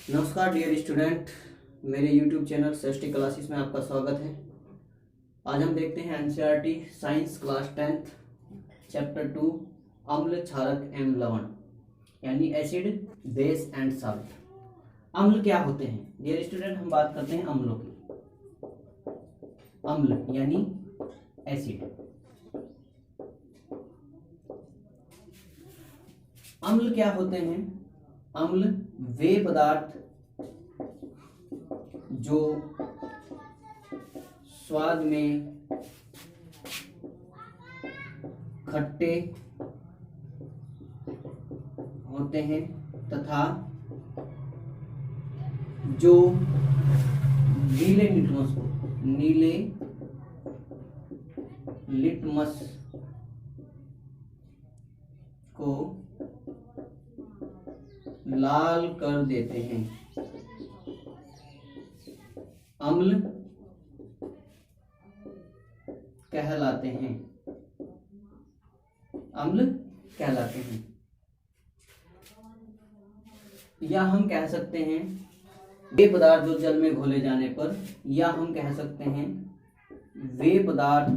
नमस्कार dear student, मेरे YouTube channel सृष्टि classes में आपका स्वागत है। आज हम देखते हैं NCERT science class 10th chapter 2 अम्ल क्षारक एवं लवण यानी एसिड बेस एंड साल्ट। अम्ल क्या होते हैं डियर स्टूडेंट? हम बात करते हैं अम्लों की। अम्ल यानी एसिड। अम्ल क्या होते हैं? अम्ल वे पदार्थ जो स्वाद में खट्टे होते हैं तथा जो नीले लिटमस को लाल कर देते हैं। अम्ल कहलाते हैं। अम्ल कहलाते हैं या हम कह सकते हैं वे पदार्थ जो जल में घोले जाने पर, या हम कह सकते हैं वे पदार्थ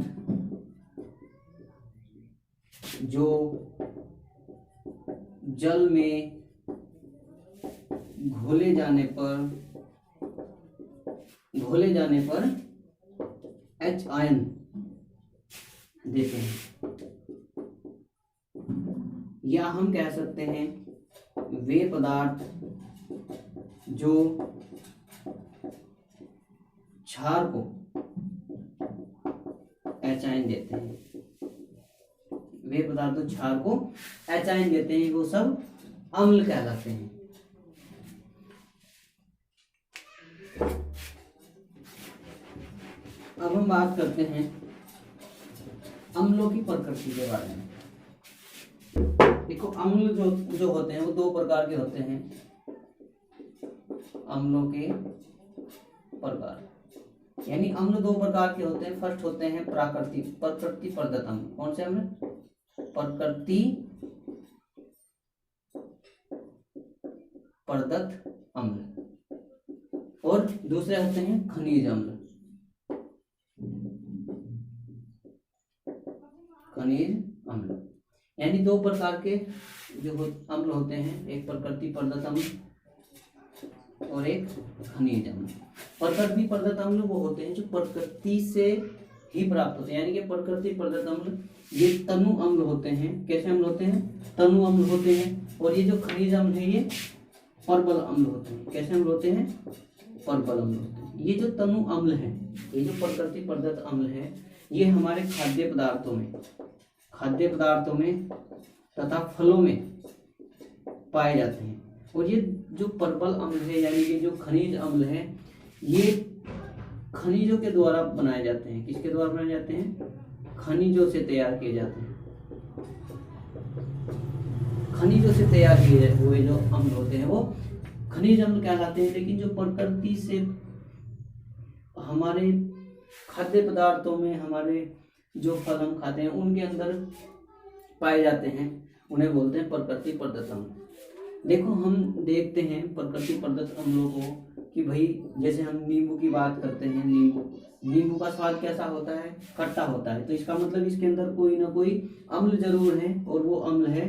जो जल में घोले जाने पर H आयन देते हैं, या हम कह सकते हैं वे पदार्थ जो क्षार को H आयन देते हैं। वे पदार्थ जो क्षार को H आयन देते हैं वो सब अम्ल कहलाते हैं। अब हम बात करते हैं अम्लों की प्रकृति के बारे में। देखो, अम्ल जो होते हैं वो दो प्रकार के होते हैं। अम्लों के प्रकार यानी अम्ल दो प्रकार के होते हैं। फर्स्ट होते हैं प्रकृति प्रदत्त अम्ल। कौन से अम्ल? प्रकृति प्रदत्त अम्ल। और दूसरे होते हैं खनिज अम्ल। खनिज अम्ल यानी दो प्रकार के जो अम्ल होते हैं, एक प्रकृति प्रदत्त अम्ल और एक खनिज अम्ल। प्रकृति प्रदत्त अम्ल वो होते हैं जो प्रकृति से ही प्राप्त होते हैं, यानी कि प्रकृति प्रदत्त अम्ल ये तनु अम्ल होते हैं। कैसे अम्ल होते हैं? तनु अम्ल होते हैं। और ये जो खनिज अम्ल है ये परबल अम्ल होते हैं। कैसे अम्ल होते हैं? परबल अम्ल होते हैं। ये जो तनु अम्ल है, ये जो प्रकृति प्रदत्त अम्ल है, ये हमारे खाद्य पदार्थों में तथा फलों में पाए जाते हैं। और ये जो परबल अम्ल है यानी कि जो खनिज अम्ल है, ये खनिजों के द्वारा बनाए जाते हैं। किसके द्वारा बनाए जाते हैं? खनिजों से तैयार किए जाते हैं। खनिजों से तैयार किए हुए जो अम्ल होते हैं वो खनिज अम्ल कहलाते हैं। लेकिन जो प्रकृति से हमारे खाद्य पदार्थों में, हमारे जो फल हम खाते हैं उनके अंदर पाए जाते हैं, उन्हें बोलते हैं प्रकृति प्रदत्त अम्ल। देखो, हम देखते हैं प्रकृति प्रदत्त अम्लों को कि भाई जैसे हम नींबू की बात करते हैं। नींबू का स्वाद कैसा होता है? खट्टा होता है। तो इसका मतलब इसके अंदर कोई ना कोई अम्ल जरूर है, और वो अम्ल है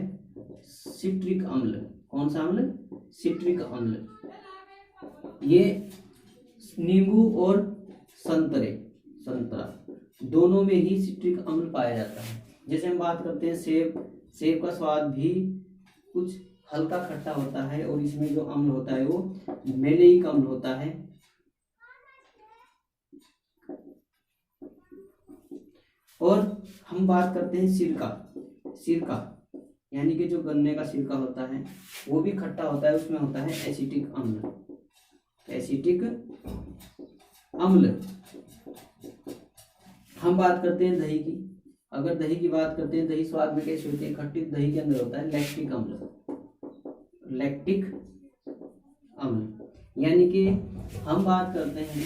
सिट्रिक अम्ल। कौन सा अम्ल? सिट्रिक अम्ल। ये नींबू और संतरा दोनों में ही सिट्रिक अम्ल पाया जाता है। जैसे हम बात करते हैं सेब का स्वाद भी कुछ हल्का खट्टा होता है, और इसमें जो अम्ल होता है वो मैलेइक अम्ल होता है। और हम बात करते हैं सिरका यानी कि जो गन्ने का सिरका होता है वो भी खट्टा होता है, उसमें होता है एसिटिक अम्ल। हम बात करते हैं दही की। अगर दही की बात करते हैं, दही स्वाद में कैसी होती है? खट्टी। दही के अंदर होता है लैक्टिक अम्ल। यानी कि हम बात करते हैं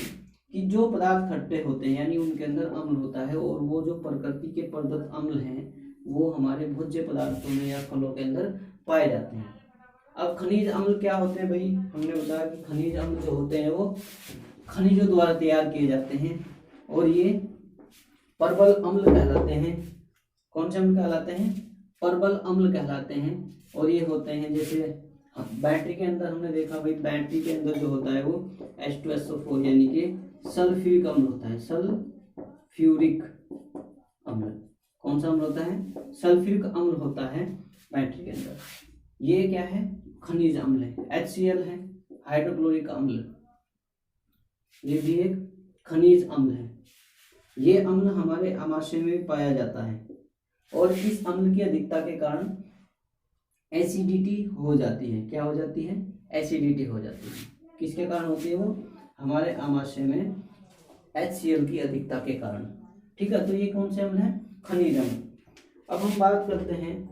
कि जो पदार्थ खट्टे होते हैं यानी उनके अंदर अम्ल होता है, और वो जो प्रकृति के प्रदत्त अम्ल हैं वो हमारे भोज्य पदार्थों में या फलों के अंदर पाए जाते हैं। अब खनिज अम्ल क्या होते हैं भाई, हमने बताया कि खनिज अम्ल जो होते हैं वो खनिजों द्वारा तैयार किए जाते हैं और ये परबल अम्ल कहलाते हैं। कौन से अम्ल कहलाते हैं? परबल अम्ल कहलाते हैं। और ये होते हैं जैसे बैटरी के अंदर हमने देखा भाई, बैटरी के अंदर जो होता है वो H2SO4 यानी कि सल्फ्यूरिक अम्ल होता है। सल्फ्यूरिक अम्ल, कौन सा अम्ल होता है? सल्फ्यूरिक अम्ल होता है बैटरी के अंदर। ये क्या है? खनिज अम्ल है। HCl है, हाइड्रोक्लोरिक अम्ल, ये भी एक खनिज अम्ल है। ये अम्ल हमारे आमाशय में भी पाया जाता है और इस अम्ल की अधिकता के कारण एसिडिटी हो जाती है। क्या हो जाती है? एसिडिटी हो जाती है। किसके कारण होती है वो? हमारे आमाशय में HCl की अधिकता के कारण। ठीक है, तो ये कौन से अम्ल है? खनिज अम्ल। अब हम बात करते हैं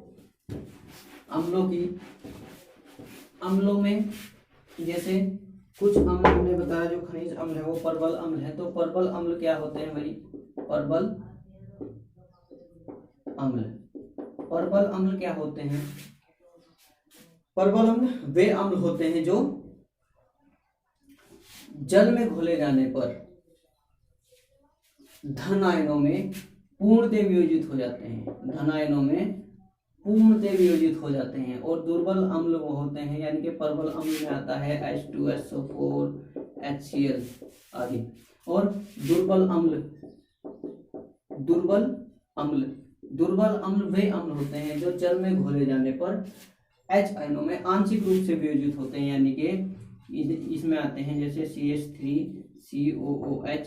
अम्लों की। अम्लों में जैसे कुछ अम्ल हमने बताया जो खनिज अम्ल है वो परबल अम्ल है। तो परबल अम्ल क्या होते हैं भाई? परबल अम्ल, परबल अम्ल क्या होते हैं? परबल अम्ल वे अम्ल होते हैं जो जल में घोले जाने पर धन आयनों में पूर्णतः वियोजित हो जाते हैं। धन आयनों में पूर्णतः वियोजित हो जाते हैं। और दुर्बल अम्ल वो होते हैं, यानी कि परबल अम्ल में आता है H2SO4, HCl आदि। और दुर्बल अम्ल, दुर्बल अम्ल वे अम्ल होते हैं जो जल में घोले जाने पर H आयनों में आंशिक रूप से वियोजित होते हैं, यानी कि इसमें आते हैं जैसे CH3COOH